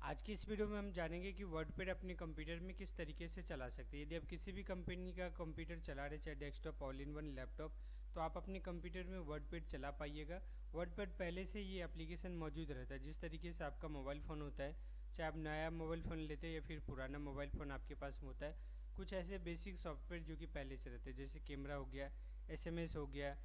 आज की इस वीडियो में हम जानेंगे कि वर्डपैड अपने कंप्यूटर में किस तरीके से चला सकते हैं। यदि आप किसी भी कंपनी का कंप्यूटर चला रहे, चाहे desktop, all in one laptop, तो आप अपने कंप्यूटर में वर्डपैड चला पाइएगा। वर्डपैड पहले से ये एप्लीकेशन मौजूद रहता है। जिस तरीके से आपका मोबाइल फ़ोन होता है, चाहे आप नया मोबाइल फ़ोन लेते हैं या फिर पुराना मोबाइल फ़ोन आपके पास में होता है, कुछ ऐसे बेसिक सॉफ्टवेयर जो कि पहले से रहते हैं, जैसे कैमरा हो गया, SMS हो गया,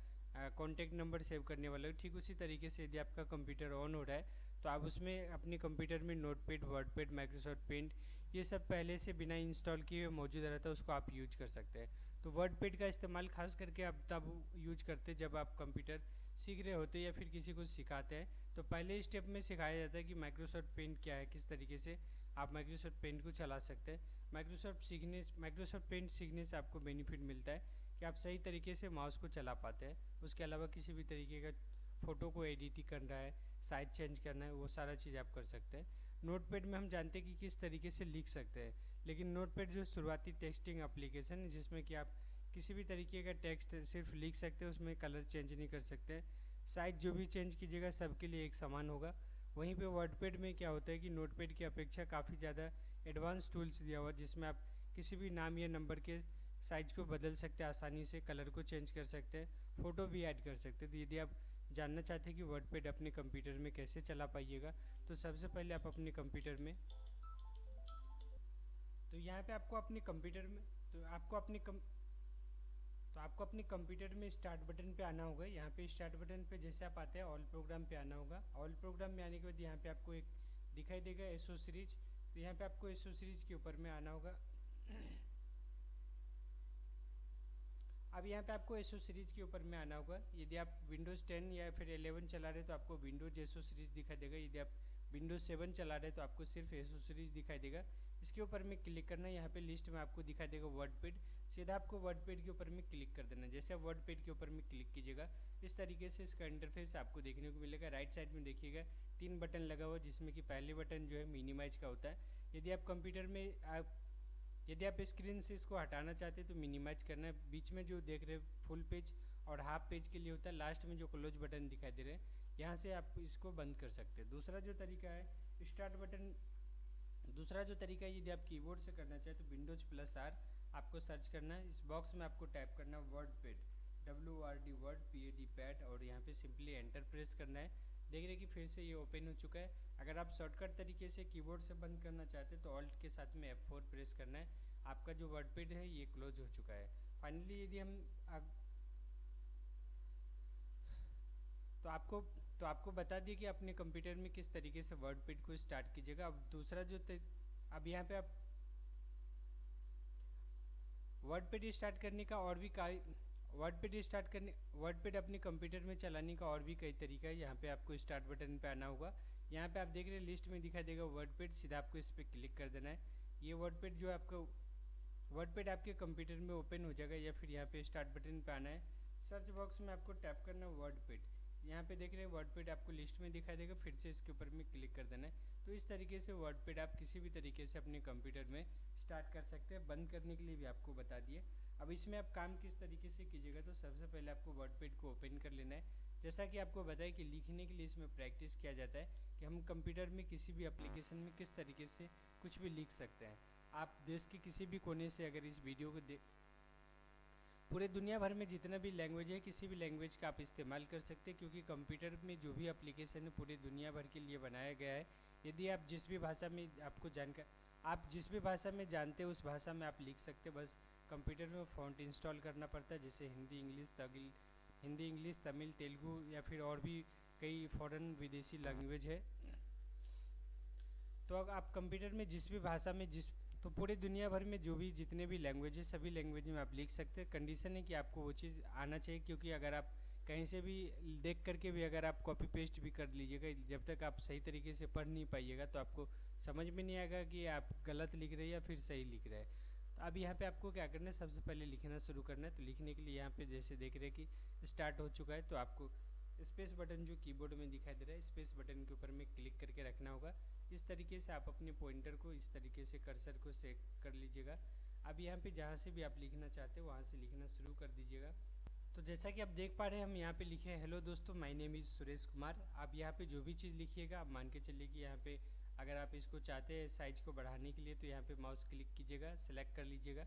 कॉन्टैक्ट नंबर सेव करने वाला, ठीक उसी तरीके से यदि आपका कंप्यूटर ऑन हो रहा है तो आप उसमें अपने कंप्यूटर में नोटपैड, वर्डपैड, माइक्रोसॉफ्ट पेंट, ये सब पहले से बिना इंस्टॉल किए मौजूद रहता है, उसको आप यूज कर सकते हैं। तो वर्डपैड का इस्तेमाल खास करके आप तब यूज करते हैं जब आप कंप्यूटर सीख रहे होते हैं या फिर किसी को सिखाते हैं। तो पहले स्टेप में सिखाया जाता है कि माइक्रोसॉफ्ट पेंट क्या है, किस तरीके से आप माइक्रोसॉफ्ट पेंट को चला सकते हैं। माइक्रोसॉफ्ट पेंट सीखने से आपको बेनिफिट मिलता है कि आप सही तरीके से माउस को चला पाते हैं। उसके अलावा किसी भी तरीके का फ़ोटो को एडिटिंग करना है, साइज चेंज करना है, वो सारा चीज़ आप कर सकते हैं। नोटपैड में हम जानते हैं कि किस तरीके से लिख सकते हैं, लेकिन नोटपैड जो शुरुआती टेक्सटिंग एप्लीकेशन है जिसमें कि आप किसी भी तरीके का टेक्स्ट सिर्फ लिख सकते हैं, उसमें कलर चेंज नहीं कर सकते। साइज जो भी चेंज कीजिएगा सबके लिए एक समान होगा। वहीं पे वर्डपैड में क्या होता है कि नोटपैड की अपेक्षा काफ़ी ज़्यादा एडवांस टूल्स दिया हुआ है, जिसमें आप किसी भी नाम या नंबर के साइज को बदल सकते हैं, आसानी से कलर को चेंज कर सकते हैं, फ़ोटो भी ऐड कर सकते हैं। तो यदि आप जानना चाहते हैं कि वर्डपैड अपने कंप्यूटर में कैसे चला पाइएगा, तो सबसे पहले आप अपने कंप्यूटर में, तो यहाँ पे आपको अपने कंप्यूटर में, तो आपको अपने कंप्यूटर में स्टार्ट बटन पे आना होगा। यहाँ पे स्टार्ट बटन पे जैसे आप आते हैं, ऑल प्रोग्राम पे आना होगा। ऑल प्रोग्राम में आने के बाद यहाँ पे आपको एक दिखाई देगा एसओ सीरीज, तो यहाँ पे आपको एसओ सीरीज के ऊपर में आना होगा। अब यहाँ पे आपको एसओ सीरीज़ के ऊपर में आना होगा। यदि आप विंडोज़ 10 या फिर 11 चला रहे तो आपको विंडोज एसओ सीरीज़ दिखाई देगा। यदि आप विंडोज़ 7 चला रहे तो आपको सिर्फ एसओ सीरीज़ दिखाई देगा। इसके ऊपर में क्लिक करना है। यहाँ पे लिस्ट में आपको दिखाई देगा वर्डपैड, सीधा आपको वर्डपैड के ऊपर में क्लिक कर देना है। जैसे आप वर्डपैड के ऊपर में क्लिक कीजिएगा, इस तरीके से इसका इंटरफेस आपको देखने को मिलेगा। राइट साइड में देखिएगा 3 बटन लगा हुआ, जिसमें कि पहले बटन जो है मिनिमाइज का होता है। यदि आप कंप्यूटर में यदि आप स्क्रीन से इसको हटाना चाहते हैं तो मिनिमाइज करना है। बीच में जो देख रहे हैं फुल पेज और हाफ पेज के लिए होता है। लास्ट में जो क्लोज बटन दिखाई दे रहे हैं, यहाँ से आप इसको बंद कर सकते हैं। दूसरा जो तरीका है स्टार्ट बटन, दूसरा जो तरीका है यदि आप कीबोर्ड से करना चाहें तो विंडोज+R आपको सर्च करना है। इस बॉक्स में आपको टाइप करना है WordPad, WRD word PAD pad, और यहाँ पे सिंपली एंटर प्रेस करना है। देख रहे हैं कि फिर से ये ओपन हो चुका है। अगर आप शॉर्टकट तरीके से कीबोर्ड से बंद करना चाहते हैं तो ऑल्ट के साथ में F4 प्रेस करना है। आपका जो वर्डपैड है ये क्लोज हो चुका है। फाइनली यदि हम तो आपको बता दिए कि अपने कंप्यूटर में किस तरीके से वर्डपैड को स्टार्ट कीजिएगा। अब दूसरा जो अब यहाँ पे आप वर्डपैड स्टार्ट करने का और भी वर्डपैड अपने कंप्यूटर में चलाने का और भी कई तरीका है। यहाँ पे आपको स्टार्ट बटन पे आना होगा। यहाँ पे आप देख रहे हैं लिस्ट में दिखाई देगा वर्डपैड, सीधा आपको इस पर क्लिक कर देना है। ये वर्डपैड आपके कंप्यूटर में ओपन हो जाएगा, या फिर यहाँ पे स्टार्ट बटन पे आना है। सर्च बॉक्स में आपको टैप करना है वर्डपैड। यहाँ पे देख रहे हैं वर्डपैड आपको लिस्ट में दिखाई देगा, फिर से इसके ऊपर में क्लिक कर देना है। तो इस तरीके से वर्डपैड आप किसी भी तरीके से अपने कंप्यूटर में स्टार्ट कर सकते हैं। बंद करने के लिए भी आपको बता दिए। अब इसमें आप काम किस तरीके से कीजिएगा, तो सबसे पहले आपको वर्डपैड को ओपन कर लेना है। जैसा कि आपको बताया कि लिखने के लिए इसमें प्रैक्टिस किया जाता है कि हम कंप्यूटर में किसी भी एप्लीकेशन में किस तरीके से कुछ भी लिख सकते हैं। आप देश के किसी भी कोने से अगर इस वीडियो को पूरे दुनिया भर में जितना भी लैंग्वेज है, किसी भी लैंग्वेज का आप इस्तेमाल कर सकते हैं, क्योंकि कंप्यूटर में जो भी एप्लीकेशन है पूरे दुनिया भर के लिए बनाया गया है। यदि आप जिस भी भाषा में आप जिस भी भाषा में जानते हैं उस भाषा में आप लिख सकते हैं। बस कंप्यूटर में फ़ॉन्ट इंस्टॉल करना पड़ता है, जैसे हिंदी, इंग्लिश, तमिल, तेलुगु या फिर और भी कई फ़ॉरेन विदेशी लैंग्वेज है। तो अगर आप कंप्यूटर में जिस भी भाषा में तो पूरे दुनिया भर में जो भी जितने भी लैंग्वेज है सभी लैंग्वेज में आप लिख सकते हैं। कंडीशन है कि आपको वो चीज़ आना चाहिए, क्योंकि अगर आप कहीं से भी देख करके भी अगर आप कॉपी पेस्ट भी कर लीजिएगा, जब तक आप सही तरीके से पढ़ नहीं पाइएगा तो आपको समझ में नहीं आएगा कि आप गलत लिख रहे हैं या फिर सही लिख रहे हैं। तो अब यहाँ पे आपको क्या करना है, सबसे पहले लिखना शुरू करना है। तो लिखने के लिए यहाँ पे जैसे देख रहे हैं कि स्टार्ट हो चुका है, तो आपको स्पेस बटन जो कीबोर्ड में दिखाई दे रहा है, स्पेस बटन के ऊपर में क्लिक करके रखना होगा। इस तरीके से आप अपने पॉइंटर को इस तरीके से कर्सर को सेट कर लीजिएगा। अब यहाँ पे जहाँ से भी आप लिखना चाहते हैं वहाँ से लिखना शुरू कर दीजिएगा। तो जैसा कि आप देख पा रहे हैं हम यहाँ पे लिखे हैं हेलो दोस्तों, my name is Suresh Kumar. आप यहाँ पे जो भी चीज़ लिखिएगा आप मान के चलिए कि यहाँ पे अगर आप इसको चाहते हैं साइज़ को बढ़ाने के लिए तो यहाँ पे माउस क्लिक कीजिएगा, सेलेक्ट कर लीजिएगा।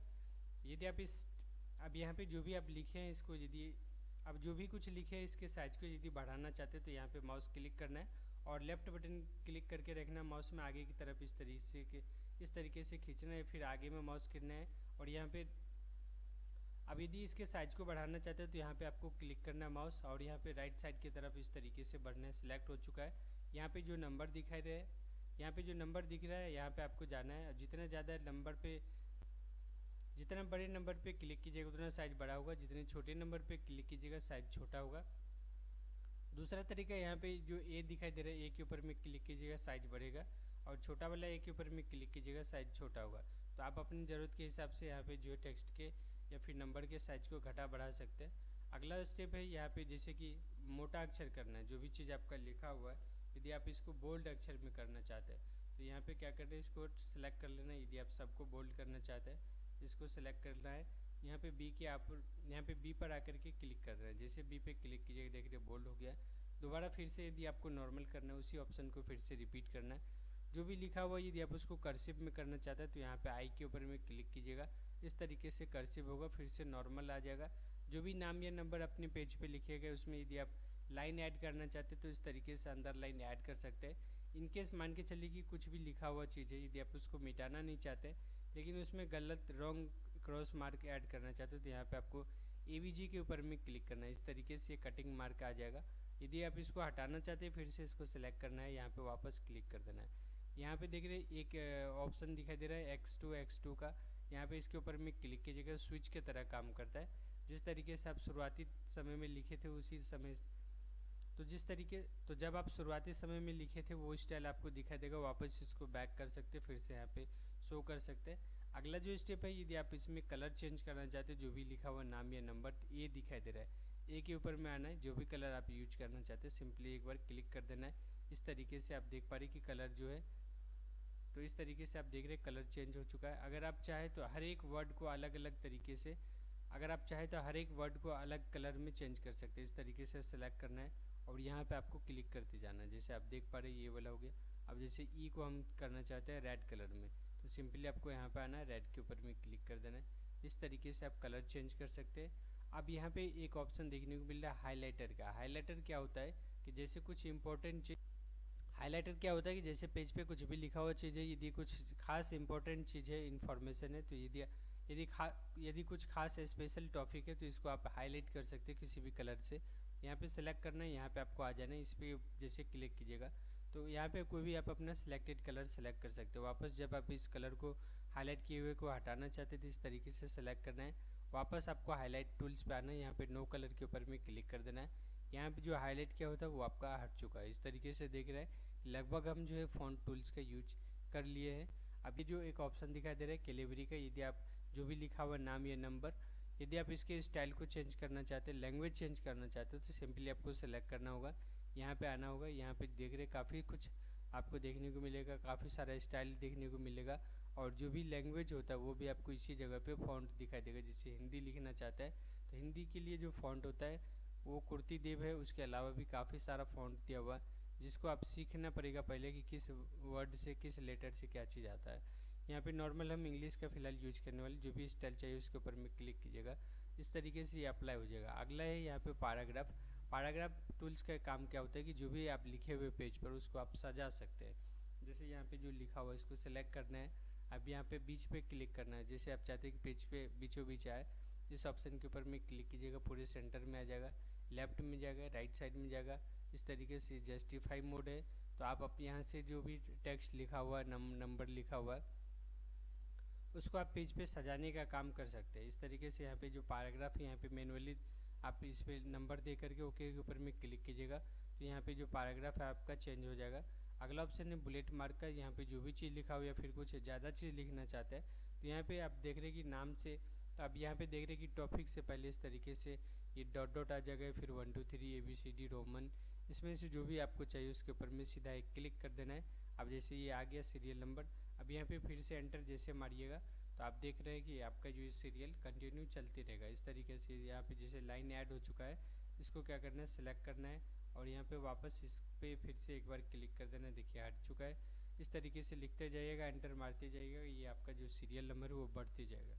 यदि आप अब यहाँ पे जो भी आप लिखे हैं इसको, यदि अब जो भी कुछ लिखे हैं इसके साइज़ को यदि बढ़ाना चाहते हैं तो यहाँ पे माउस क्लिक करना है और लेफ़्ट बटन क्लिक करके रखना है माउस में आगे की तरफ इस तरीके से खींचना है, फिर आगे में माउस करना है। और यहाँ पे अब यदि इसके साइज़ को बढ़ाना चाहते हैं तो यहाँ पे आपको क्लिक करना है माउस और यहाँ पे राइट साइड की तरफ इस तरीके से बढ़ना है। सिलेक्ट हो चुका है। यहाँ पे जो नंबर दिखाई दे रहा है, यहाँ पे जो नंबर दिख रहा है यहाँ पे आपको जाना है। जितना ज़्यादा नंबर पे, जितना बड़े नंबर पे क्लिक कीजिएगा उतना साइज़ बड़ा होगा, जितने छोटे नंबर पे क्लिक कीजिएगा साइज़ छोटा होगा। दूसरा तरीका यहाँ पे जो ए दिखाई दे रहा है, ए के ऊपर में क्लिक कीजिएगा साइज़ बढ़ेगा, और छोटा वाला ए के ऊपर में क्लिक कीजिएगा साइज़ छोटा होगा। तो आप अपनी ज़रूरत के हिसाब से यहाँ पे जो है टेक्स्ट के या फिर नंबर के साइज़ को घटा बढ़ा सकते हैं। अगला स्टेप है यहाँ पे जैसे कि मोटा अक्षर करना है, जो भी चीज़ आपका लिखा हुआ है यदि आप इसको बोल्ड अक्षर में करना चाहते हैं तो यहाँ पे क्या करना है, इसको सेलेक्ट कर लेना है। यदि आप सबको बोल्ड करना चाहते हैं इसको सेलेक्ट करना है। यहाँ पे बी के आप यहाँ पे बी पर आकर के क्लिक कर रहे हैं, जैसे बी पे क्लिक कीजिएगा देख रहे बोल्ड हो गया। दोबारा फिर से यदि आपको नॉर्मल करना है उसी ऑप्शन को फिर से रिपीट करना है। जो भी लिखा हुआ यदि आप उसको कर्सिव में करना चाहते हैं तो यहाँ पे आई के ऊपर में क्लिक कीजिएगा, इस तरीके से कर्सिव होगा, फिर से नॉर्मल आ जाएगा। जो भी नाम या नंबर अपने पेज पे लिखे गए उसमें यदि आप लाइन ऐड करना चाहते हैं तो इस तरीके से अंदर लाइन ऐड कर सकते हैं। इनकेस मान के चलिए कि कुछ भी लिखा हुआ चीज़ है यदि आप उसको मिटाना नहीं चाहते लेकिन उसमें गलत रॉन्ग क्रॉस मार्क ऐड करना चाहते हो तो यहाँ पे आपको AVG के ऊपर में क्लिक करना है, इस तरीके से कटिंग मार्क आ जाएगा। यदि आप इसको हटाना चाहते हैं फिर से इसको सिलेक्ट करना है, यहाँ पे वापस क्लिक कर देना है। यहाँ पे देख रहे एक ऑप्शन दिखाई दे रहा है X2 का, यहाँ पे इसके ऊपर में क्लिक कीजिएगा, स्विच के तरह काम करता है। जिस तरीके से आप शुरुआती समय में लिखे थे उसी समय तो जब आप शुरुआती समय में लिखे थे वो स्टाइल आपको दिखाई देगा। वापस इसको बैक कर सकते हैं, फिर से यहाँ पे शो कर सकते हैं। अगला जो स्टेप है यदि आप इसमें कलर चेंज करना चाहते हैं, जो भी लिखा हुआ नाम या नंबर ये दिखाई दे रहा है, ए के ऊपर में आना है। जो भी कलर आप यूज करना चाहते हैं सिंपली एक बार क्लिक कर देना है। इस तरीके से आप देख पा रहे कि कलर जो है, तो इस तरीके से आप देख रहे कलर चेंज हो चुका है। अगर आप चाहें तो हर एक वर्ड को अलग अलग तरीके से, अगर आप चाहें तो हर एक वर्ड को अलग कलर में चेंज कर सकते हैं। इस तरीके से सेलेक्ट करना है और यहाँ पे आपको क्लिक करते जाना है। जैसे आप देख पा रहे ये वाला हो गया। अब जैसे ई को हम करना चाहते हैं रेड कलर में तो सिंपली आपको यहाँ पे आना है, रेड के ऊपर में क्लिक कर देना है। इस तरीके से आप कलर चेंज कर सकते हैं। अब यहाँ पे एक ऑप्शन देखने को मिल रहा है हाईलाइटर का। हाईलाइटर क्या होता है कि जैसे कुछ इंपॉर्टेंट चीज, हाईलाइटर क्या होता है कि जैसे पेज पे कुछ भी लिखा हुआ चीज़ है, यदि कुछ खास इंपॉर्टेंट चीज़ है, इन्फॉर्मेशन है, तो यदि कुछ खास स्पेशल टॉपिक है तो इसको आप हाईलाइट कर सकते हैं किसी भी कलर से। यहाँ पे सेलेक्ट करना है, यहाँ पे आपको आ जाना है। इस पर जैसे क्लिक कीजिएगा तो यहाँ पे कोई भी आप अपना सिलेक्टेड कलर सेलेक्ट कर सकते हो। वापस जब आप इस कलर को हाईलाइट किए हुए को हटाना चाहते तो इस तरीके से सेलेक्ट करना है। वापस आपको हाईलाइट टूल्स पे आना है, यहाँ पे नो कलर के ऊपर में क्लिक कर देना है। यहाँ पे जो हाईलाइट किया होता है वो आपका हट चुका है। इस तरीके से देख रहे हैं लगभग हम जो है फ़ॉन्ट टूल्स का यूज कर लिए हैं। अभी जो एक ऑप्शन दिखाई दे रहा है कैलिबरी का, यदि आप जो भी लिखा हुआ नाम या नंबर, यदि आप इसके स्टाइल को चेंज करना चाहते हैं, लैंग्वेज चेंज करना चाहते हो तो सिंपली आपको सेलेक्ट करना होगा, यहाँ पे आना होगा। यहाँ पे देख रहे काफ़ी कुछ आपको देखने को मिलेगा, काफ़ी सारा स्टाइल देखने को मिलेगा और जो भी लैंग्वेज होता है वो भी आपको इसी जगह पे फ़ॉन्ट दिखाई देगा। जैसे हिंदी लिखना चाहता है तो हिंदी के लिए जो फ़ॉन्ट होता है वो कुर्ती देव है। उसके अलावा भी काफ़ी सारा फ़ॉन्ट दिया हुआ है जिसको आप सीखना पड़ेगा पहले कि किस वर्ड से किस लेटर से क्या चीज़ आता है। यहाँ पे नॉर्मल हम इंग्लिश का फ़िलहाल यूज करने वाले, जो भी स्टाइल चाहिए उसके ऊपर में क्लिक कीजिएगा, इस तरीके से ये अप्लाई हो जाएगा। अगला है यहाँ पे पैराग्राफ। पैराग्राफ टूल्स का काम क्या होता है कि जो भी आप लिखे हुए पेज पर उसको आप सजा सकते हैं। जैसे यहाँ पे जो लिखा हुआ है इसको सेलेक्ट करना है। अब यहाँ पे बीच पे क्लिक करना है, जैसे आप चाहते हैं कि पेज पे बीचों बीच आए, इस ऑप्शन के ऊपर में क्लिक कीजिएगा, पूरे सेंटर में आ जाएगा, लेफ्ट में जाएगा, राइट साइड में जाएगा। इस तरीके से जस्टिफाई मोड है तो आप यहाँ से जो भी टेक्स्ट लिखा हुआ है, नंबर लिखा हुआ है, उसको आप पेज पे सजाने का काम कर सकते हैं। इस तरीके से यहाँ पे जो पैराग्राफ है यहाँ पे मैनुअली आप इस पे नंबर दे करके ओके के ऊपर में क्लिक कीजिएगा तो यहाँ पे जो पैराग्राफ है आपका चेंज हो जाएगा। अगला ऑप्शन है बुलेट मार्क का। यहाँ पे जो भी चीज़ लिखा हुआ या फिर कुछ ज़्यादा चीज़ लिखना चाहते हैं तो यहाँ पे आप देख रहे हैं कि नाम से, तो आप यहाँ पे देख रहे हैं कि टॉपिक से पहले इस तरीके से ये डॉट डॉट आ जाएगा, फिर 1 2 3 ABCD रोमन, इसमें से जो भी आपको चाहिए उसके ऊपर में सीधा एक क्लिक कर देना है। अब जैसे ये आ गया सीरियल नंबर, अब यहाँ पे फिर से एंटर जैसे मारिएगा तो आप देख रहे हैं कि आपका जो सीरियल कंटिन्यू चलते रहेगा। इस तरीके से यहाँ पे जैसे लाइन ऐड हो चुका है, इसको क्या करना है, सेलेक्ट करना है और यहाँ पे वापस इस पर फिर से एक बार क्लिक कर देना है। देखिए हट चुका है। इस तरीके से लिखते जाइएगा, एंटर मारते जाइएगा, ये आपका जो सीरियल नंबर है वो बढ़ते जाएगा।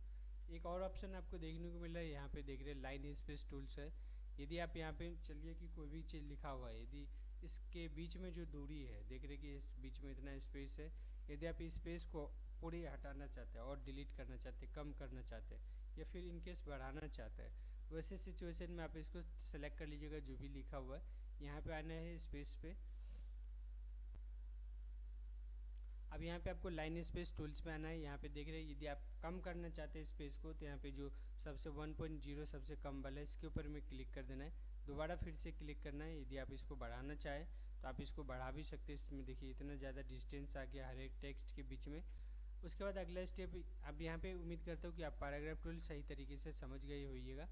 एक और ऑप्शन आपको देखने को मिल रहा है, यहाँ पे देख रहे हैं लाइन स्पेस टूल्स है। यदि आप यहाँ पे चलिए कि कोई भी चीज़ लिखा हुआ है, यदि इसके बीच में जो दूरी है, देख रहे कि इस बीच में इतना स्पेस है, यदि आप स्पेस को पूरी हटाना चाहते हैं और डिलीट करना चाहते हैं, कम करना चाहते हैं, या फिर इनकेस बढ़ाना चाहते हैं, वैसे सिचुएशन में आप इसको सेलेक्ट कर लीजिएगा। जो भी लिखा हुआ है यहाँ पे आना है स्पेस पे। अब यहाँ पे आपको लाइन स्पेस टूल्स पे आना है। यहाँ पे देख रहे हैं यदि आप कम करना चाहते हैं स्पेस को, तो यहाँ पे जो सबसे 1.0 सबसे कम वाला है इसके ऊपर में क्लिक कर देना है, दोबारा फिर से क्लिक करना है। यदि आप इसको बढ़ाना चाहें तो आप इसको बढ़ा भी सकते हैं। इसमें देखिए इतना ज़्यादा डिस्टेंस आ गया हर एक टेक्स्ट के बीच में। उसके बाद अगला स्टेप, अब यहाँ पे उम्मीद करता हूँ कि आप पैराग्राफ टूल सही तरीके से समझ गए होइएगा।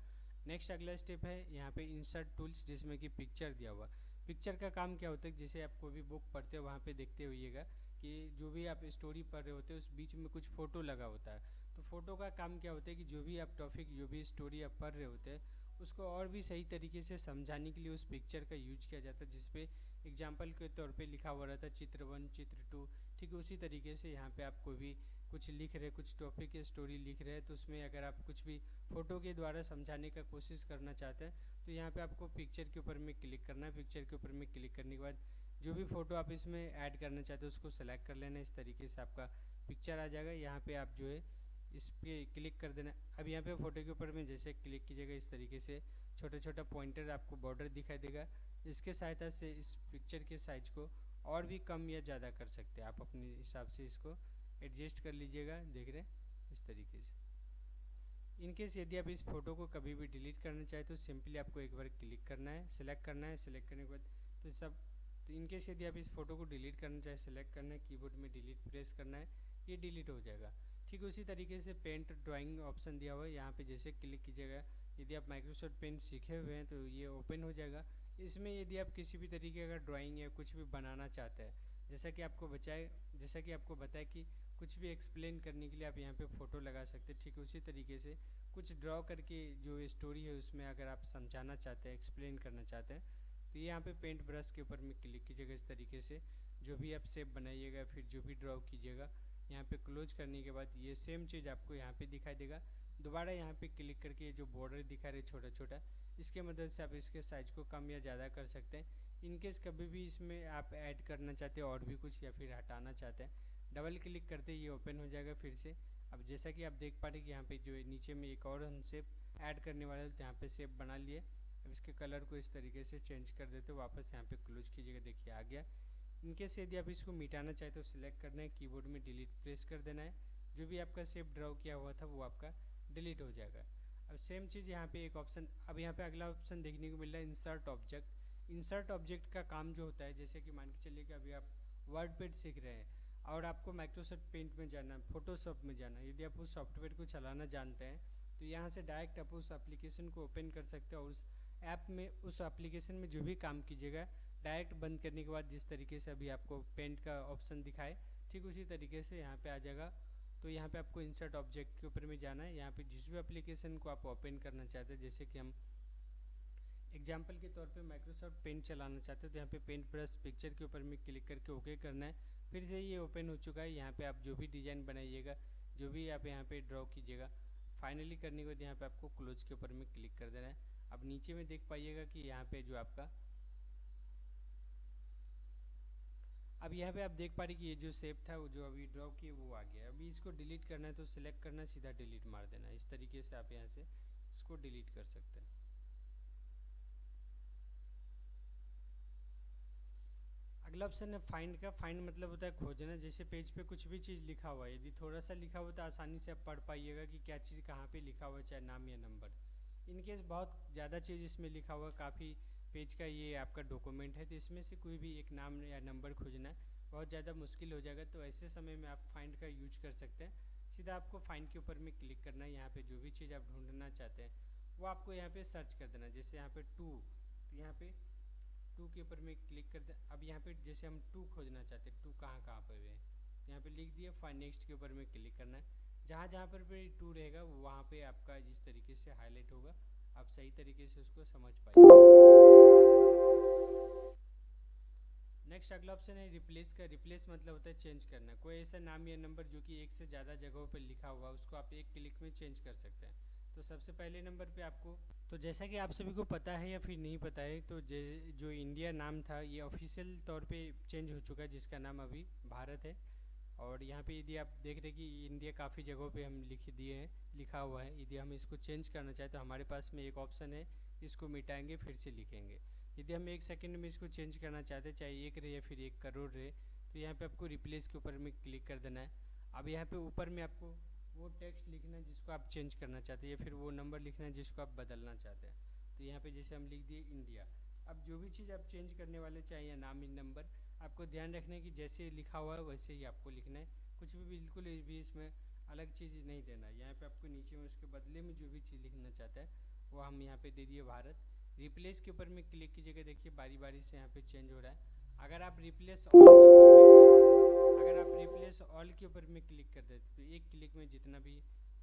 नेक्स्ट अगला स्टेप है यहाँ पे इंसर्ट टूल्स, जिसमें कि पिक्चर दिया हुआ। पिक्चर का काम क्या होता है, जैसे आप कोई भी बुक पढ़ते हो वहाँ पे देखते होइएगा कि जो भी आप स्टोरी पढ़ रहे होते हैं उस बीच में कुछ फ़ोटो लगा होता है। तो फ़ोटो का काम क्या होता है कि जो भी आप टॉपिक, जो भी स्टोरी आप पढ़ रहे होते हैं उसको और भी सही तरीके से समझाने के लिए उस पिक्चर का यूज किया जाता है, जिसपे एग्जाम्पल के तौर पे लिखा हुआ रहता है चित्र 1, चित्र 2। ठीक उसी तरीके से यहाँ पे आप कोई भी कुछ लिख रहे, कुछ टॉपिक या स्टोरी लिख रहे हैं, तो उसमें अगर आप कुछ भी फ़ोटो के द्वारा समझाने का कोशिश करना चाहते हैं तो यहाँ पे आपको पिक्चर के ऊपर में क्लिक करना है। पिक्चर के ऊपर में क्लिक करने के बाद जो भी फ़ोटो आप इसमें ऐड करना चाहते हो उसको सेलेक्ट कर लेना। इस तरीके से आपका पिक्चर आ जाएगा। यहाँ पे आप जो है इस पर क्लिक कर देना। अब यहाँ पे फ़ोटो के ऊपर में जैसे क्लिक कीजिएगा, इस तरीके से छोटा छोटा पॉइंटर आपको बॉर्डर दिखाई देगा। इसके सहायता से इस पिक्चर के साइज को और भी कम या ज़्यादा कर सकते हैं। आप अपने हिसाब से इसको एडजस्ट कर लीजिएगा, देख रहे हैं इस तरीके से। इनकेस यदि आप इस फोटो को कभी भी डिलीट करना चाहें तो सिंपली आपको एक बार क्लिक करना है, सेलेक्ट करना है। सेलेक्ट करने के बाद तो इनकेस यदि आप इस फोटो को डिलीट करना चाहें, सेलेक्ट करना है, कीबोर्ड में डिलीट प्रेस करना है, ये डिलीट हो जाएगा। ठीक उसी तरीके से पेंट ड्राइंग ऑप्शन दिया हुआ है, यहाँ पे जैसे क्लिक कीजिएगा, यदि आप माइक्रोसॉफ्ट पेंट सीखे हुए हैं तो ये ओपन हो जाएगा। इसमें यदि आप किसी भी तरीके का ड्राइंग या कुछ भी बनाना चाहते हैं, जैसा कि आपको बताया कि कुछ भी एक्सप्लेन करने के लिए आप यहाँ पे फ़ोटो लगा सकते हैं। ठीक उसी तरीके से कुछ ड्रॉ करके जो स्टोरी है उसमें अगर आप समझाना चाहते हैं, एक्सप्लेन करना चाहते हैं, तो यहाँ पे पेंट ब्रश के ऊपर में क्लिक कीजिएगा। इस तरीके से जो भी आप शेप बनाइएगा, फिर जो भी ड्रॉ कीजिएगा, यहाँ पे क्लोज करने के बाद ये सेम चीज़ आपको यहाँ पे दिखाई देगा। दोबारा यहाँ पे क्लिक करके जो बॉर्डर दिखा रहे छोटा छोटा, इसके मदद से आप इसके साइज को कम या ज़्यादा कर सकते हैं। इनकेस कभी भी इसमें आप ऐड करना चाहते हैं और भी कुछ, या फिर हटाना चाहते हैं, डबल क्लिक करते ये ओपन हो जाएगा फिर से। अब जैसा कि आप देख पा रहे कि यहाँ पे जो नीचे में एक और हम शेप ऐड करने वाले तो यहाँ पे शेप बना लिए। अब इसके कलर को इस तरीके से चेंज कर देते, वापस यहाँ पे क्लोज कीजिएगा, देखिए आ गया। इनकेस यदि आप इसको मिटाना चाहे तो सिलेक्ट करना है, कीबोर्ड में डिलीट प्रेस कर देना है। जो भी आपका शेप ड्रॉ किया हुआ था वो आपका डिलीट हो जाएगा। अब सेम चीज़ यहाँ पे एक ऑप्शन, अब यहाँ पे अगला ऑप्शन देखने को मिल रहा है इंसर्ट ऑब्जेक्ट। इंसर्ट ऑब्जेक्ट का काम जो होता है, जैसे कि मान के चलिए कि अभी आप वर्डपैड सीख रहे हैं और आपको माइक्रोसॉफ्ट पेंट में जाना है, फोटोशॉप में जाना है। यदि आप उस सॉफ्टवेयर को चलाना जानते हैं तो यहाँ से डायरेक्ट आप उस एप्लीकेशन को ओपन कर सकते हैं और उस ऐप में, उस एप्लीकेशन में जो भी काम कीजिएगा, डायरेक्ट बंद करने के बाद जिस तरीके से अभी आपको पेंट का ऑप्शन दिखाए, ठीक उसी तरीके से यहाँ पे आ जाएगा। तो यहाँ पे आपको इंसर्ट ऑब्जेक्ट के ऊपर में जाना है। यहाँ पे जिस भी एप्लीकेशन को आप ओपन करना चाहते हैं, जैसे कि हम एग्जाम्पल के तौर पे माइक्रोसॉफ्ट पेंट चलाना चाहते हैं, तो यहाँ पे पेंट ब्रश पिक्चर के ऊपर में क्लिक करके ओके करना है। फिर से ये ओपन हो चुका है। यहाँ पे आप जो भी डिज़ाइन बनाइएगा, जो भी आप यहाँ पे ड्रॉ कीजिएगा, फाइनली करने के बाद यहाँ पे आपको क्लोज के ऊपर में क्लिक कर देना है। अब नीचे में देख पाइएगा कि यहाँ पे जो आपका, अब यहाँ पे आप देख पा रहे कि ये जो शेप था वो जो अभी ड्रॉ किए वो आ गया। अभी इसको डिलीट करना है तो सिलेक्ट करना, सीधा डिलीट मार देना। इस तरीके से आप यहाँ से इसको डिलीट कर सकते हैं। अगला ऑप्शन है फाइंड का। फाइंड मतलब होता है खोजना। जैसे पेज पे कुछ भी चीज़ लिखा हुआ है, यदि थोड़ा सा लिखा हुआ तो आसानी से आप पढ़ पाइएगा कि क्या चीज़ कहाँ पे लिखा हुआ है, चाहे नाम या नंबर। इनकेस बहुत ज़्यादा चीज़ इसमें लिखा हुआ, काफ़ी पेज का ये आपका डॉक्यूमेंट है, तो इसमें से कोई भी एक नाम या नंबर खोजना बहुत ज़्यादा मुश्किल हो जाएगा। तो ऐसे समय में आप फाइंड का यूज कर सकते हैं। सीधा आपको फाइंड के ऊपर में क्लिक करना है। यहाँ पे जो भी चीज़ आप ढूंढना चाहते हैं वो आपको यहाँ पे सर्च कर देना। जैसे यहाँ पे 2, तो यहाँ पे 2 के ऊपर में क्लिक कर दे। अब यहाँ पे जैसे हम 2 खोजना चाहते हैं, 2 कहाँ कहाँ पर है, यहाँ पे लिख दिया। फाइंड नेक्स्ट के ऊपर में क्लिक करना है। जहाँ जहाँ पर भी 2 रहेगा वहाँ पे आपका जिस तरीके से हाईलाइट होगा, आप सही तरीके से उसको समझ पाइए। नेक्स्ट अगला ऑप्शन है रिप्लेस का। रिप्लेस मतलब होता है चेंज करना। कोई ऐसा नाम या नंबर जो कि एक से ज़्यादा जगहों पर लिखा हुआ उसको आप एक क्लिक में चेंज कर सकते हैं। तो सबसे पहले नंबर पे आपको, तो जैसा कि आप सभी को पता है या फिर नहीं पता है, तो जो इंडिया नाम था ये ऑफिशियल तौर पे चेंज हो चुका है, जिसका नाम अभी भारत है। और यहाँ पे यदि आप देख रहे हैं कि इंडिया काफ़ी जगहों पे हम लिख दिए हैं, लिखा हुआ है। यदि हम इसको चेंज करना चाहें तो हमारे पास में एक ऑप्शन है, इसको मिटाएंगे फिर से लिखेंगे। यदि हम एक सेकंड में इसको चेंज करना चाहते हैं, चाहे एक रहे या फिर 1 करोड़ रहे, तो यहाँ पे आपको रिप्लेस के ऊपर में क्लिक कर देना है। अब यहाँ पे ऊपर में आपको वो टेक्स्ट लिखना है जिसको आप चेंज करना चाहते हैं, या फिर वो नंबर लिखना है जिसको आप बदलना चाहते हैं। तो यहाँ पे जैसे हम लिख दिए इंडिया। अब जो भी चीज़ आप चेंज करने वाले चाहे या नाम या नंबर, आपको ध्यान रखना है कि जैसे लिखा हुआ है वैसे ही आपको लिखना है। कुछ भी बिल्कुल भी इसमें अलग चीज़ नहीं देना है। यहाँ पे आपको नीचे में उसके बदले में जो भी चीज़ लिखना चाहता है वो हम यहाँ पे दे दिए भारत। रिप्लेस के ऊपर में क्लिक कीजिएगा, देखिए बारी बारी से यहाँ पे चेंज हो रहा है। अगर आप रिप्लेस ऑल के ऊपर में अगर आप रिप्लेस ऑल के ऊपर में क्लिक कर देते तो एक क्लिक में जितना भी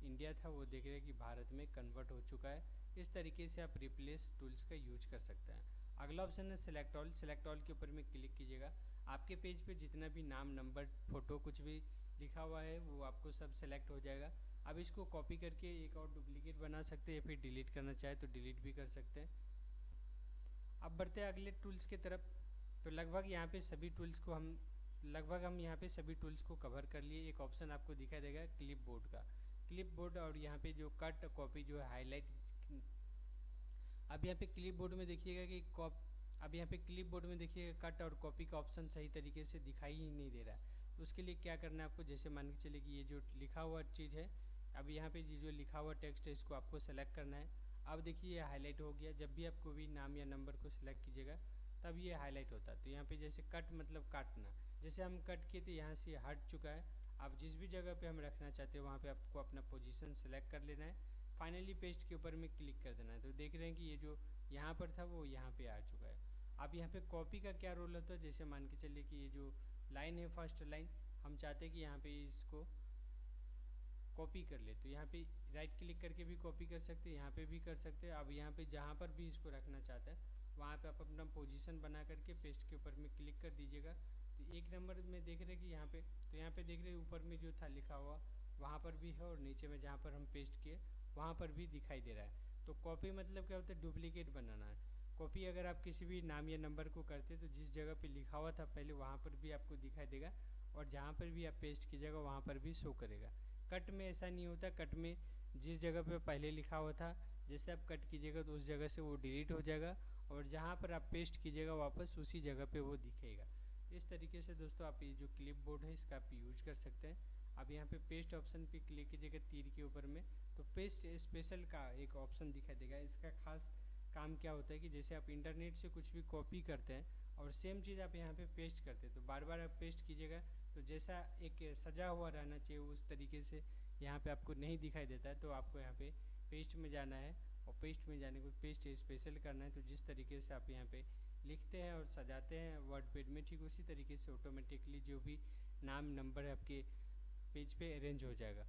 इंडिया था वो देख रहे हैं कि भारत में कन्वर्ट हो चुका है। इस तरीके से आप रिप्लेस टूल्स का यूज कर सकते हैं। अगला ऑप्शन है सेलेक्ट ऑल। सेलेक्ट ऑल के ऊपर में क्लिक कीजिएगा। आपके पेज पे जितना भी नाम, नंबर, फोटो कुछ भी लिखा हुआ है वो आपको सब सेलेक्ट हो जाएगा। अब इसको कॉपी करके एक और डुप्लीकेट बना सकते हैं, या फिर डिलीट करना चाहे तो डिलीट भी कर सकते हैं। अब बढ़ते हैं अगले टूल्स की तरफ। तो लगभग यहाँ पे सभी टूल्स को हम यहाँ पे सभी टूल्स को कवर कर लिए। एक ऑप्शन आपको दिखाई देगा क्लिप बोर्ड का। क्लिप बोर्ड और यहाँ पे जो कट कॉपी जो है हाईलाइट। अब यहाँ पे क्लिप बोर्ड में देखिएगा कि अब यहाँ पे क्लिप बोर्ड में देखिएगा कट और कॉपी का ऑप्शन सही तरीके से दिखाई ही नहीं दे रहा है। तो उसके लिए क्या करना है आपको, जैसे मान के चलिए कि ये जो लिखा हुआ चीज़ है, अब यहाँ पे ये जो लिखा हुआ टेक्स्ट है इसको आपको सेलेक्ट करना है। अब देखिए ये हाईलाइट हो गया। जब भी आप कोई भी नाम या नंबर को सिलेक्ट कीजिएगा तब ये हाईलाइट होता है। तो यहाँ पे जैसे कट मतलब काटना, जैसे हम कट किए थे यहाँ से हट चुका है। अब जिस भी जगह पे हम रखना चाहते हैं वहाँ पे आपको अपना पोजीशन सेलेक्ट कर लेना है। फाइनली पेस्ट के ऊपर में क्लिक कर देना है। तो देख रहे हैं कि ये जो यहाँ पर था वो यहाँ पे आ चुका है। अब यहाँ पे कॉपी का क्या रोल होता है, जैसे मान के चलिए कि ये जो लाइन है फर्स्ट लाइन, हम चाहते हैं कि यहाँ पे इसको कॉपी कर ले, तो यहाँ पे राइट क्लिक करके भी कॉपी कर सकते हैं, यहाँ पे भी कर सकते हैं। अब यहाँ पे जहाँ पर भी इसको रखना चाहते हैं वहाँ पे आप अपना पोजीशन बना करके पेस्ट के ऊपर में क्लिक कर दीजिएगा। तो एक नंबर में देख रहे हैं कि यहाँ पे, तो यहाँ पे देख रहे हैं ऊपर में जो था लिखा हुआ वहाँ पर भी है, और नीचे में जहाँ पर हम पेस्ट किए वहाँ पर भी दिखाई दे रहा है। तो कॉपी मतलब क्या होता है, डुप्लीकेट बनाना है। कॉपी अगर आप किसी भी नाम या नंबर को करते तो जिस जगह पे लिखा हुआ था पहले वहाँ पर भी आपको दिखाई देगा, और जहाँ पर भी आप पेस्ट कीजिएगा वहाँ पर भी शो करेगा। कट में ऐसा नहीं होता। कट में जिस जगह पे पहले लिखा हुआ था जैसे आप कट कीजिएगा तो उस जगह से वो डिलीट हो जाएगा, और जहाँ पर आप पेस्ट कीजिएगा वापस उसी जगह पे वो दिखेगा। इस तरीके से दोस्तों आप ये जो क्लिप बोर्ड है इसका आप यूज कर सकते हैं। अब यहाँ पे पेस्ट ऑप्शन पे क्लिक कीजिएगा तीर के ऊपर में, तो पेस्ट स्पेशल का एक ऑप्शन दिखाई देगा। इसका खास काम क्या होता है कि जैसे आप इंटरनेट से कुछ भी कॉपी करते हैं और सेम चीज़ आप यहाँ पे पेस्ट करते हैं, तो बार बार आप पेस्ट कीजिएगा तो जैसा एक सजा हुआ रहना चाहिए उस तरीके से यहाँ पे आपको नहीं दिखाई देता है। तो आपको यहाँ पे पेस्ट में जाना है, और पेस्ट में जाने को पेस्ट स्पेशल करना है। तो जिस तरीके से आप यहाँ पे लिखते हैं और सजाते हैं वर्डपैड में, ठीक उसी तरीके से ऑटोमेटिकली जो भी नाम नंबर है आपके पेज पे अरेंज हो जाएगा।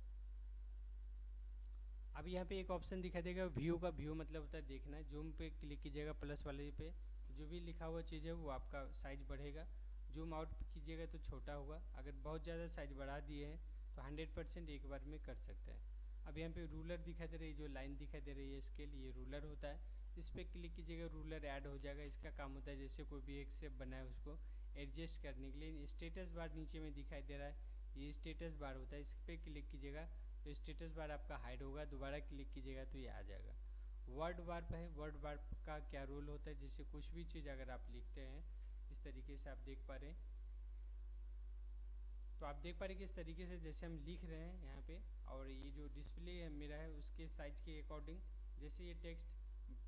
अब यहाँ पे एक ऑप्शन दिखाई देगा व्यू का। व्यू मतलब होता है देखना है। जूम पे क्लिक कीजिएगा प्लस वाले पे, जो भी लिखा हुआ चीज़ है वो आपका साइज बढ़ेगा। जूम आउट कीजिएगा तो छोटा होगा। अगर बहुत ज़्यादा साइज बढ़ा दिए हैं तो 100% एक बार में कर सकते हैं। अब यहाँ पे रूलर दिखाई दे रही है, जो लाइन दिखाई दे रही है स्केल, ये रूलर होता है। इस पर क्लिक कीजिएगा, रूलर ऐड हो जाएगा। इसका काम होता है जैसे कोई भी एक शेप बनाए उसको एडजस्ट करने के लिए। स्टेटस बार नीचे में दिखाई दे रहा है, ये स्टेटस बार होता है। इस पर क्लिक कीजिएगा तो स्टेटस बार आपका हाइड होगा। दोबारा क्लिक कीजिएगा तो ये आ जाएगा। वर्ड वार्प है। वर्ड वार्प का क्या रोल होता है, जैसे कुछ भी चीज़ अगर आप लिखते हैं इस तरीके से आप देख पा रहे हैं, तो आप देख पा रहे हैं कि इस तरीके से जैसे हम लिख रहे हैं यहाँ पे, और ये जो डिस्प्ले है मेरा है उसके साइज के अकॉर्डिंग जैसे ये टेक्स्ट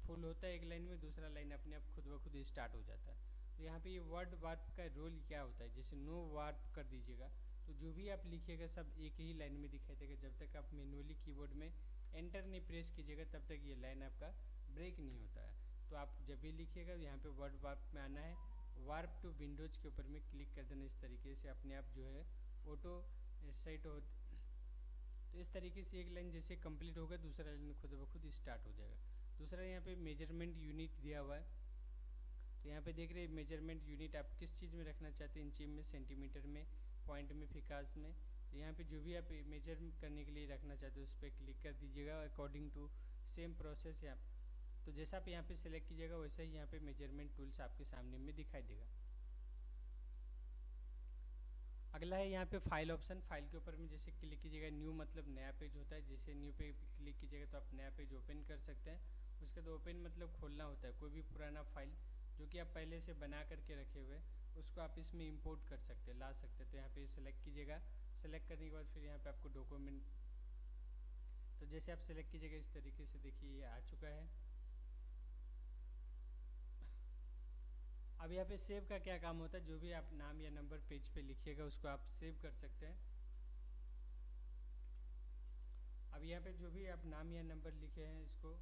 फुल होता है एक लाइन में, दूसरा लाइन अपने आप खुद ब खुद स्टार्ट हो जाता है। तो यहाँ पे ये वर्ड वार्प का रोल क्या होता है, जैसे नो वार्प कर दीजिएगा तो जो भी आप लिखिएगा सब एक ही लाइन में दिखाई देगा। जब तक आप मैनुअली कीबोर्ड में एंटर नहीं प्रेस कीजिएगा तब तक ये लाइन आपका ब्रेक नहीं होता है। तो आप जब भी लिखिएगा यहाँ पे वर्ड वार्प में आना है, वार्प टू विंडोज के ऊपर में क्लिक कर देना। इस तरीके से अपने आप जो है ऑटो सेट हो। तो इस तरीके से एक लाइन जैसे कंप्लीट होगा दूसरा लाइन खुद ब खुद स्टार्ट हो जाएगा। दूसरा यहाँ पे मेजरमेंट यूनिट दिया हुआ है, तो यहाँ पे देख रहे हैं मेजरमेंट यूनिट आप किस चीज़ में रखना चाहते हैं, इंची में, सेंटीमीटर में, पॉइंट में, फिकास में। तो यहाँ पे जो भी आप मेजर करने के लिए रखना चाहते हो उस पर क्लिक कर दीजिएगा। अकॉर्डिंग टू सेम प्रोसेस यहाँ, तो जैसा आप यहाँ पे सिलेक्ट कीजिएगा वैसा ही यहाँ पे मेजरमेंट टूल्स आपके सामने में दिखाई देगा। अगला है यहाँ पे फाइल ऑप्शन। फाइल के ऊपर में जैसे क्लिक कीजिएगा, न्यू मतलब नया पेज होता है। जैसे न्यू पे क्लिक कीजिएगा तो आप नया पेज ओपन कर सकते हैं। उसके बाद ओपन मतलब खोलना होता है। कोई भी पुराना फाइल जो कि आप पहले से बना करके रखे हुए उसको आप इसमें इंपोर्ट कर सकते हैं, ला सकते हैं। तो यहाँ पे सेलेक्ट कीजिएगा। सेलेक्ट करने के बाद फिर यहाँ पे आपको डॉक्यूमेंट, तो जैसे आप सेलेक्ट कीजिएगा इस तरीके से देखिए ये आ चुका है। अब यहाँ पे सेव का क्या काम होता है, जो भी आप नाम या नंबर पेज पे लिखिएगा उसको आप सेव कर सकते हैं। अब यहाँ पे जो भी आप नाम या नंबर लिखे हैं इसको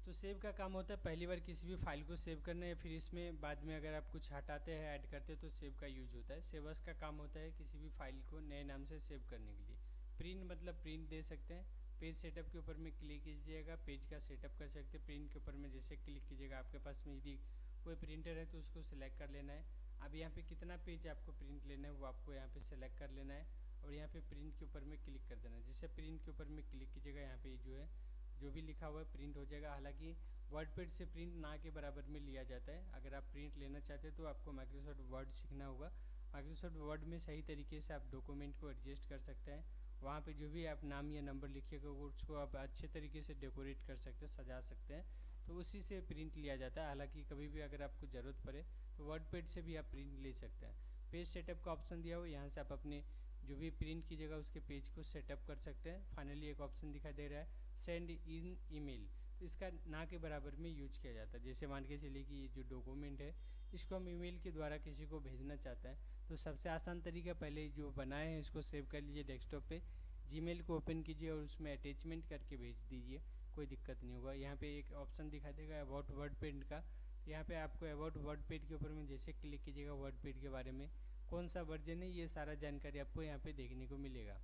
तो सेव का काम होता है पहली बार किसी भी फाइल को सेव करना, या फिर इसमें बाद में अगर आप कुछ हटाते हैं ऐड करते हैं तो सेव का यूज होता है। सेवर्स का काम होता है किसी भी फाइल को नए नाम से सेव करने के लिए। प्रिंट मतलब प्रिंट दे सकते हैं। पेज सेटअप के ऊपर में क्लिक कीजिएगा, पेज का सेटअप कर सकते हैं। प्रिंट के ऊपर में जैसे क्लिक कीजिएगा, आपके पास में यदि कोई प्रिंटर है तो उसको सिलेक्ट कर लेना है। अब यहाँ पे कितना पेज आपको प्रिंट लेना है वो आपको यहाँ पे सेलेक्ट कर लेना है और यहाँ पे प्रिंट के ऊपर में क्लिक कर देना है। जैसे प्रिंट के ऊपर में क्लिक कीजिएगा, यहाँ पे जो है जो भी लिखा हुआ है प्रिंट हो जाएगा। हालांकि वर्डपैड से प्रिंट ना के बराबर में लिया जाता है। अगर आप प्रिंट लेना चाहते हैं तो आपको माइक्रोसॉफ्ट वर्ड सीखना होगा। माइक्रोसॉफ्ट वर्ड में सही तरीके से आप डॉक्यूमेंट को एडजस्ट कर सकते हैं। वहाँ पे जो भी आप नाम या नंबर लिखिएगा वो उसको आप अच्छे तरीके से डेकोरेट कर सकते हैं, सजा सकते हैं, तो उसी से प्रिंट लिया जाता है। हालांकि कभी भी अगर आपको ज़रूरत पड़े तो वर्डपैड से भी आप प्रिंट ले सकते हैं। पेज सेटअप का ऑप्शन दिया हुआ, यहाँ से आप अपने जो भी प्रिंट कीजिएगा उसके पेज को सेटअप कर सकते हैं। फाइनली एक ऑप्शन दिखाई दे रहा है सेंड इन ईमेल, तो इसका ना के बराबर में यूज किया जाता है। जैसे मान के चलिए कि ये जो डॉक्यूमेंट है इसको हम ईमेल के द्वारा किसी को भेजना चाहते हैं, तो सबसे आसान तरीका पहले जो बनाए हैं इसको सेव कर लीजिए डेस्कटॉप पे, जीमेल को ओपन कीजिए और उसमें अटैचमेंट करके भेज दीजिए, कोई दिक्कत नहीं होगा। यहाँ पे एक ऑप्शन दिखाई देगा अबाउट वर्डपैड का, यहाँ पे आपको अबाउट वर्डपैड के ऊपर में जैसे क्लिक कीजिएगा वर्डपैड के बारे में कौन सा वर्जन है ये सारा जानकारी आपको यहाँ पे देखने को मिलेगा।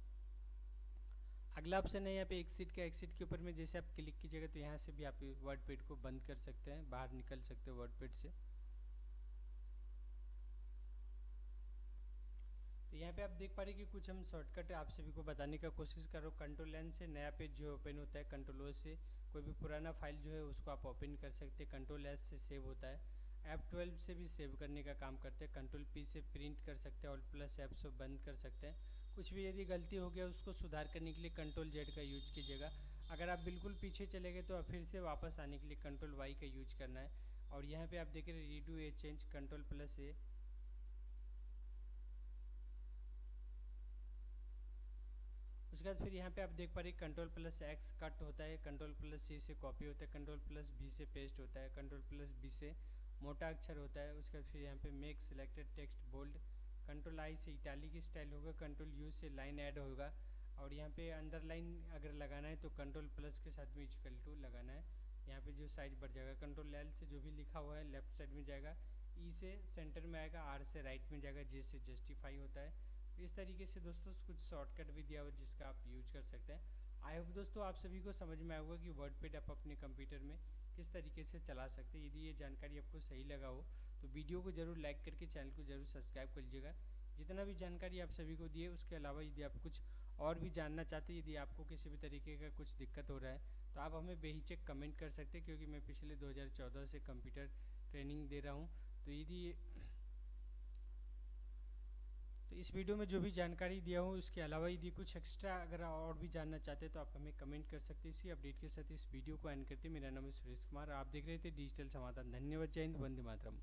अगला ऑप्शन है यहाँ पे एक्सिट का। एक्सिट के ऊपर में जैसे आप क्लिक कीजिएगा तो यहाँ से भी आप वर्डपैड को बंद कर सकते हैं, बाहर निकल सकते हैं वर्डपैड से। तो यहाँ पे आप देख पा रहे कि कुछ हम शॉर्टकट आप सभी को बताने का कोशिश कर रहे हो। कंट्रोल एन से नया पेज जो ओपन होता है, कंट्रोल ओ से कोई भी पुराना फाइल जो है उसको आप ओपन कर सकते हैं, कंट्रोल एस से सेव होता है, F12 से भी सेव करने का काम करते हैं, कंट्रोल पी से प्रिंट कर सकते हैं, ऑल्ट प्लस एफ से बंद कर सकते हैं। कुछ भी यदि गलती हो गया उसको सुधार करने के लिए कंट्रोल जेड का यूज कीजिएगा। अगर आप बिल्कुल पीछे चले गए तो आप फिर से वापस आने के लिए कंट्रोल वाई का यूज करना है। और यहाँ पे आप देख रहे हैं redo a change, control plus A, उसके बाद फिर यहाँ पे आप देख पा रहे कंट्रोल प्लस एक्स कट होता है, कंट्रोल प्लस सी से कॉपी होता है, कंट्रोल प्लस बी से पेस्ट होता है, कंट्रोल प्लस बी से मोटा अक्षर होता है। उसके बाद फिर यहाँ पे make selected text bold, control I से इटैलिक स्टाइल होगा, कंट्रोल यू से लाइन ऐड होगा। और यहाँ पे अंडरलाइन अगर लगाना है तो कंट्रोल प्लस के साथ में इक्वल टू लगाना है, यहाँ पे जो साइज बढ़ जाएगा। कंट्रोल एल से जो भी लिखा हुआ है लेफ्ट साइड में जाएगा, ई से सेंटर में आएगा, आर से राइट में जाएगा, जे से जस्टिफाई होता है। इस तरीके से दोस्तों कुछ शॉर्टकट भी दिया हुआ जिसका आप यूज कर सकते हैं। आई होप दोस्तों आप सभी को समझ में आएगा कि वर्डपैड आप अपने कंप्यूटर में किस तरीके से चला सकते हैं। यदि ये जानकारी आपको सही लगा हो तो वीडियो को जरूर लाइक करके चैनल को जरूर सब्सक्राइब कर लीजिएगा। जितना भी जानकारी आप सभी को दिए उसके अलावा यदि आप कुछ और भी जानना चाहते हैं, यदि आपको किसी भी तरीके का कुछ दिक्कत हो रहा है तो आप हमें बेहिचक कमेंट कर सकते हैं, क्योंकि मैं पिछले 2014 से कंप्यूटर ट्रेनिंग दे रहा हूँ। तो यदि तो इस वीडियो में जो भी जानकारी दिया हूँ उसके अलावा यदि कुछ एक्स्ट्रा अगर और भी जानना चाहते हैं तो आप हमें कमेंट कर सकते हैं। इसी अपडेट के साथ इस वीडियो को एंड करते हैं। मेरा नाम है सुरेश कुमार, आप देख रहे थे डिजिटल समाधान। धन्यवाद, जय हिंद, वंदे मातरम।